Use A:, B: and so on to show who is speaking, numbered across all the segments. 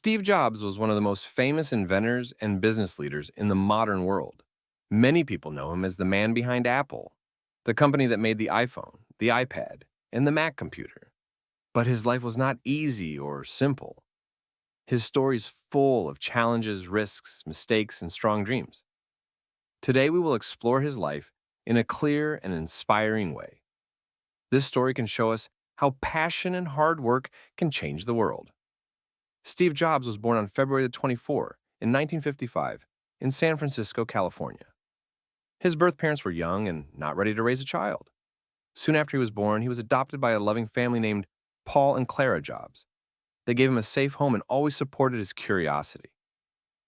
A: Steve Jobs was one of the most famous inventors and business leaders in the modern world. Many people know him as the man behind Apple, the company that made the iPhone, the iPad, and the Mac computer. But his life was not easy or simple. His story is full of challenges, risks, mistakes, and strong dreams. Today, we will explore his life in a clear and inspiring way. This story can show us how passion and hard work can change the world. Steve Jobs was born on February the 24th in 1955 in San Francisco, California. His birth parents were young and not ready to raise a child. Soon after he was born, he was adopted by a loving family named Paul and Clara Jobs. They gave him a safe home and always supported his curiosity.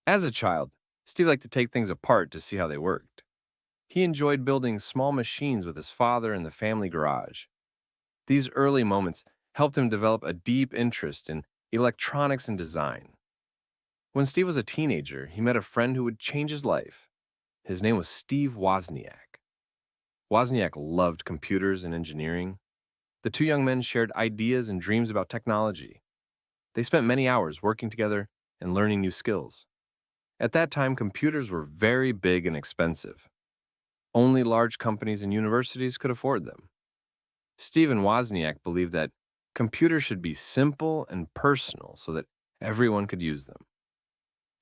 A: As a child, Steve liked to take things apart to see how they worked. He enjoyed building small machines with his father in the family garage. These early moments helped him develop a deep interest in electronics and design. When Steve was a teenager, he met a friend who would change his life. His name was Steve Wozniak. Wozniak loved computers and engineering. The two young men shared ideas and dreams about technology. They spent many hours working together and learning new skills. At that time, computers were very big and expensive. Only large companies and universities could afford them. Steve and Wozniak believed that computers should be simple and personal so that everyone could use them.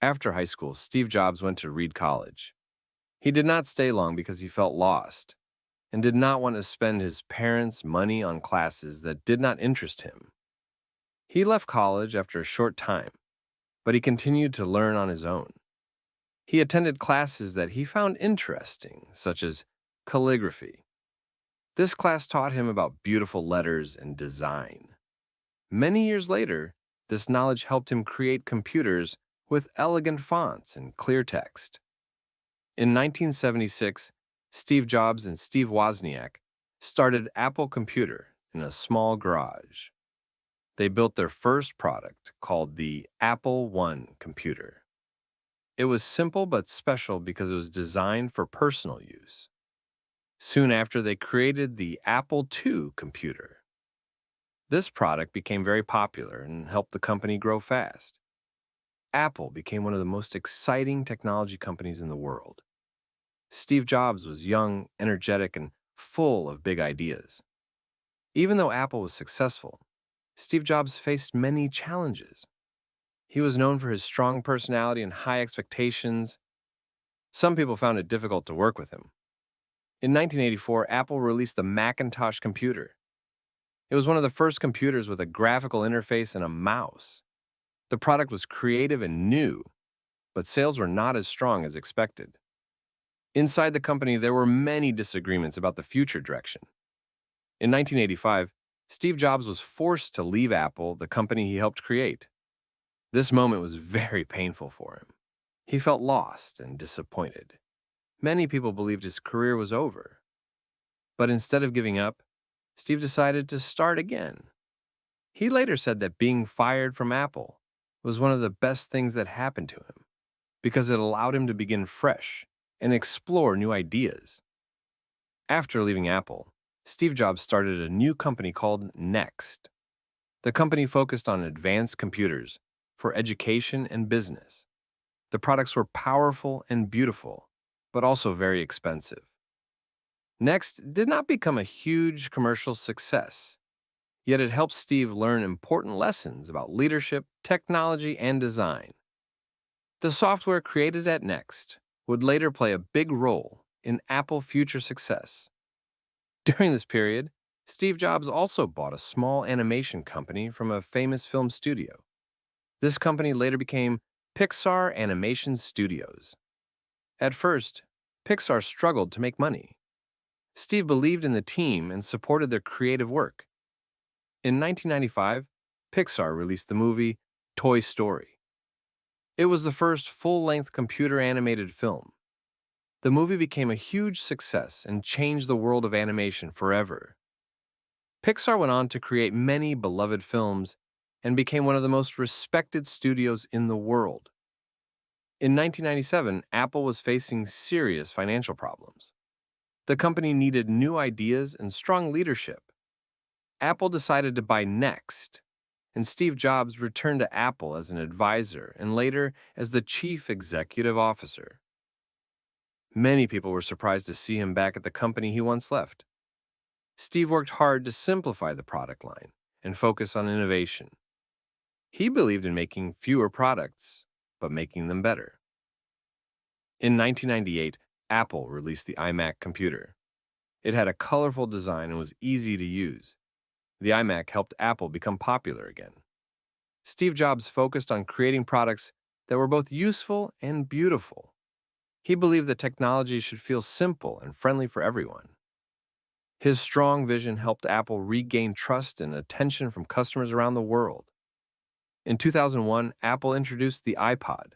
A: After high school, Steve Jobs went to Reed College. He did not stay long because he felt lost and did not want to spend his parents' money on classes that did not interest him. He left college after a short time, but he continued to learn on his own. He attended classes that he found interesting, such as calligraphy. This class taught him about beautiful letters and design. Many years later, this knowledge helped him create computers with elegant fonts and clear text. In 1976, Steve Jobs and Steve Wozniak started Apple Computer in a small garage. They built their first product called the Apple I computer. It was simple but special because it was designed for personal use. Soon after, they created the Apple II computer. This product became very popular and helped the company grow fast. Apple became one of the most exciting technology companies in the world. Steve Jobs was young, energetic, and full of big ideas. Even though Apple was successful, Steve Jobs faced many challenges. He was known for his strong personality and high expectations. Some people found it difficult to work with him. In 1984, Apple released the Macintosh computer. It was one of the first computers with a graphical interface and a mouse. The product was creative and new, but sales were not as strong as expected. Inside the company, there were many disagreements about the future direction. In 1985, Steve Jobs was forced to leave Apple, the company he helped create. This moment was very painful for him. He felt lost and disappointed. Many people believed his career was over. But instead of giving up, Steve decided to start again. He later said that being fired from Apple was one of the best things that happened to him because it allowed him to begin fresh and explore new ideas. After leaving Apple, Steve Jobs started a new company called Next. The company focused on advanced computers for education and business. The products were powerful and beautiful, but also very expensive. Next did not become a huge commercial success, yet it helped Steve learn important lessons about leadership, technology, and design. The software created at Next would later play a big role in Apple's future success. During this period, Steve Jobs also bought a small animation company from a famous film studio. This company later became Pixar Animation Studios. At first, Pixar struggled to make money. Steve believed in the team and supported their creative work. In 1995, Pixar released the movie Toy Story. It was the first full-length computer-animated film. The movie became a huge success and changed the world of animation forever. Pixar went on to create many beloved films and became one of the most respected studios in the world. In 1997, Apple was facing serious financial problems. The company needed new ideas and strong leadership. Apple decided to buy Next and Steve Jobs returned to Apple as an advisor and later as the chief executive officer. Many people were surprised to see him back at the company he once left. Steve worked hard to simplify the product line and focus on innovation. He believed in making fewer products, but making them better. In 1998, Apple released the iMac computer. It had a colorful design and was easy to use. The iMac helped Apple become popular again. Steve Jobs focused on creating products that were both useful and beautiful. He believed that technology should feel simple and friendly for everyone. His strong vision helped Apple regain trust and attention from customers around the world. In 2001, Apple introduced the iPod.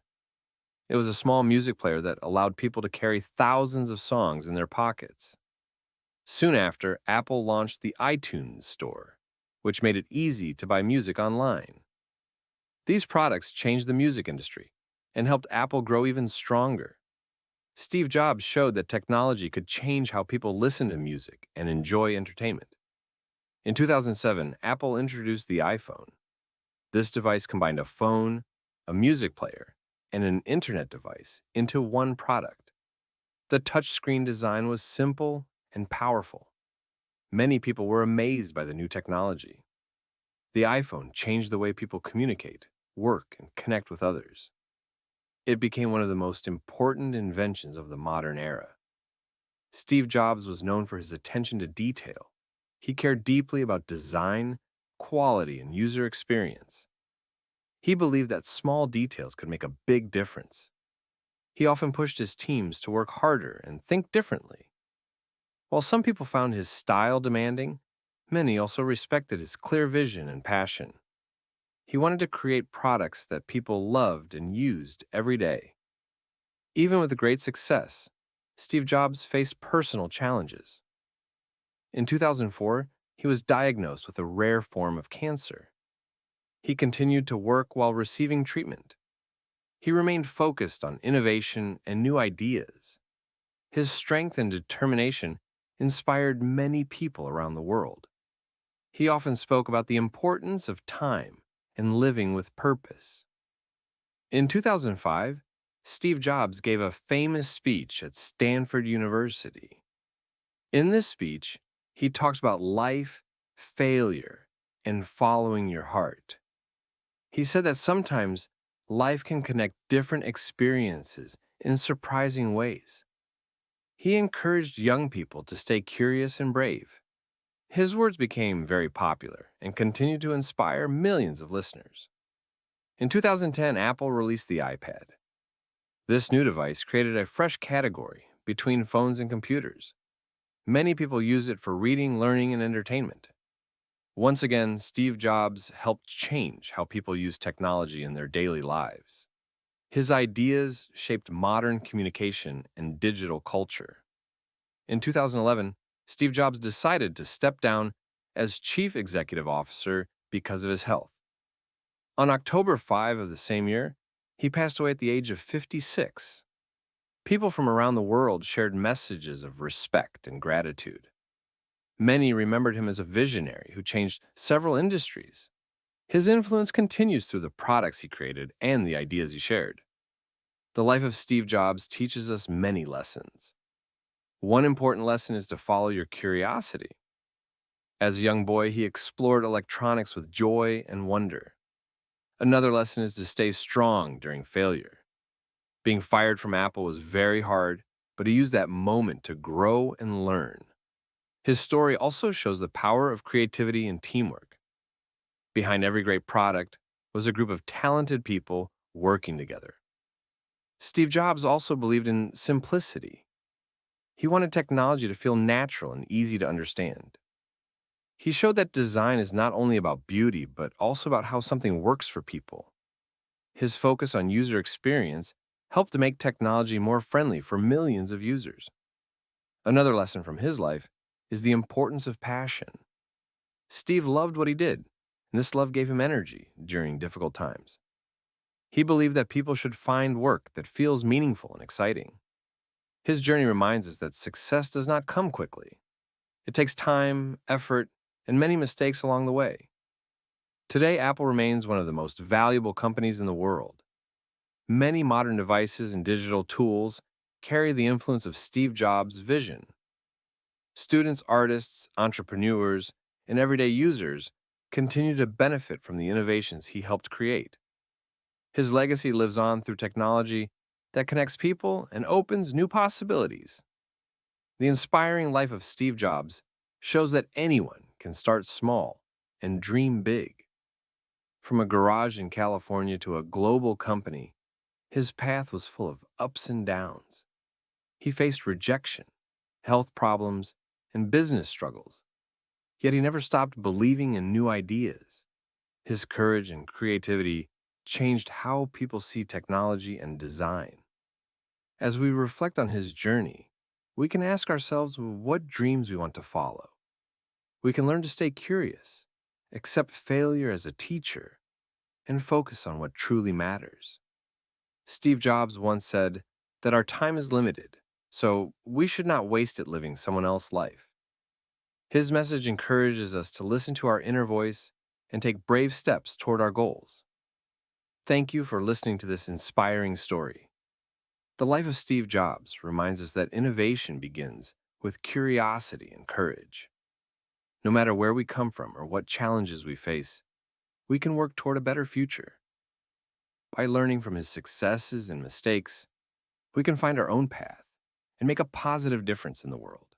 A: It was a small music player that allowed people to carry thousands of songs in their pockets. Soon after, Apple launched the iTunes Store, which made it easy to buy music online. These products changed the music industry and helped Apple grow even stronger. Steve Jobs showed that technology could change how people listen to music and enjoy entertainment. In 2007, Apple introduced the iPhone. This device combined a phone, a music player, and an internet device into one product. The touchscreen design was simple and powerful. Many people were amazed by the new technology. The iPhone changed the way people communicate, work, and connect with others. It became one of the most important inventions of the modern era. Steve Jobs was known for his attention to detail. He cared deeply about design, quality, and user experience. He believed that small details could make a big difference. He often pushed his teams to work harder and think differently. While some people found his style demanding, many also respected his clear vision and passion. He wanted to create products that people loved and used every day. Even with great success, Steve Jobs faced personal challenges. In 2004, he was diagnosed with a rare form of cancer. He continued to work while receiving treatment. He remained focused on innovation and new ideas. His strength and determination inspired many people around the world. He often spoke about the importance of time and living with purpose. In 2005, Steve Jobs gave a famous speech at Stanford University. In this speech, he talked about life, failure, and following your heart. He said that sometimes life can connect different experiences in surprising ways. He encouraged young people to stay curious and brave. His words became very popular and continued to inspire millions of listeners. In 2010, Apple released the iPad. This new device created a fresh category between phones and computers. Many people use it for reading, learning, and entertainment. Once again, Steve Jobs helped change how people use technology in their daily lives. His ideas shaped modern communication and digital culture. In 2011, Steve Jobs decided to step down as chief executive officer because of his health. On October 5 of the same year, he passed away at the age of 56. People from around the world shared messages of respect and gratitude. Many remembered him as a visionary who changed several industries. His influence continues through the products he created and the ideas he shared. The life of Steve Jobs teaches us many lessons. One important lesson is to follow your curiosity. As a young boy, he explored electronics with joy and wonder. Another lesson is to stay strong during failure. Being fired from Apple was very hard, but he used that moment to grow and learn. His story also shows the power of creativity and teamwork. Behind every great product was a group of talented people working together. Steve Jobs also believed in simplicity. He wanted technology to feel natural and easy to understand. He showed that design is not only about beauty, but also about how something works for people. His focus on user experience helped to make technology more friendly for millions of users. Another lesson from his life is the importance of passion. Steve loved what he did, and this love gave him energy during difficult times. He believed that people should find work that feels meaningful and exciting. His journey reminds us that success does not come quickly. It takes time, effort, and many mistakes along the way. Today, Apple remains one of the most valuable companies in the world. Many modern devices and digital tools carry the influence of Steve Jobs' vision. Students, artists, entrepreneurs, and everyday users continue to benefit from the innovations he helped create. His legacy lives on through technology that connects people and opens new possibilities. The inspiring life of Steve Jobs shows that anyone can start small and dream big. From a garage in California to a global company, his path was full of ups and downs. He faced rejection, health problems, and business struggles, yet he never stopped believing in new ideas. His courage and creativity changed how people see technology and design. As we reflect on his journey, we can ask ourselves what dreams we want to follow. We can learn to stay curious, accept failure as a teacher, and focus on what truly matters. Steve Jobs once said that our time is limited, so we should not waste it living someone else's life. His message encourages us to listen to our inner voice and take brave steps toward our goals. Thank you for listening to this inspiring story. The life of Steve Jobs reminds us that innovation begins with curiosity and courage. No matter where we come from or what challenges we face, we can work toward a better future. By learning from his successes and mistakes, we can find our own path and make a positive difference in the world.